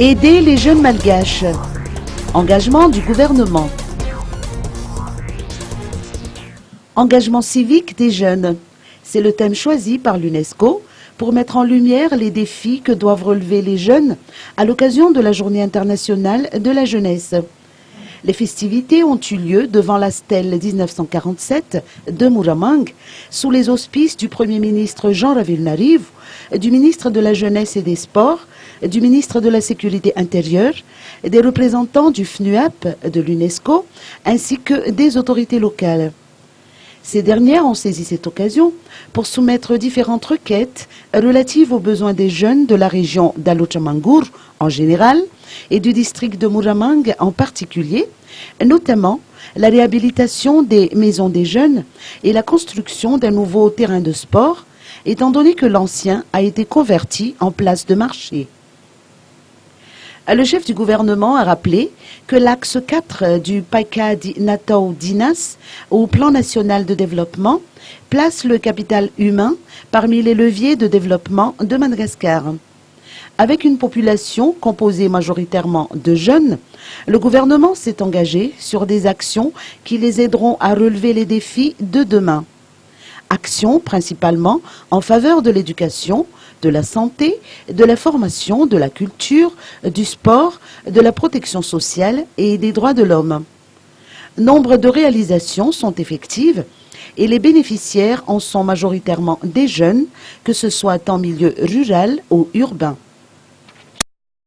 Aider les jeunes malgaches. Engagement du gouvernement. Engagement civique des jeunes. C'est le thème choisi par l'UNESCO pour mettre en lumière les défis que doivent relever les jeunes à l'occasion de la Journée internationale de la jeunesse. Les festivités ont eu lieu devant la stèle 1947 de Muramang, sous les auspices du Premier ministre Jean Ravilnariv, du ministre de la Jeunesse et des Sports, du ministre de la Sécurité intérieure, des représentants du FNUAP, de l'UNESCO, ainsi que des autorités locales. Ces dernières ont saisi cette occasion pour soumettre différentes requêtes relatives aux besoins des jeunes de la région d'Alochamangur en général et du district de Muramang en particulier, notamment la réhabilitation des maisons des jeunes et la construction d'un nouveau terrain de sport, étant donné que l'ancien a été converti en place de marché. Le chef du gouvernement a rappelé que l'axe 4 du Paika Natau Dinas au plan national de développement place le capital humain parmi les leviers de développement de Madagascar. Avec une population composée majoritairement de jeunes, le gouvernement s'est engagé sur des actions qui les aideront à relever les défis de demain. Actions principalement en faveur de l'éducation, de la santé, de la formation, de la culture, du sport, de la protection sociale et des droits de l'homme. Nombre de réalisations sont effectives et les bénéficiaires en sont majoritairement des jeunes, que ce soit en milieu rural ou urbain.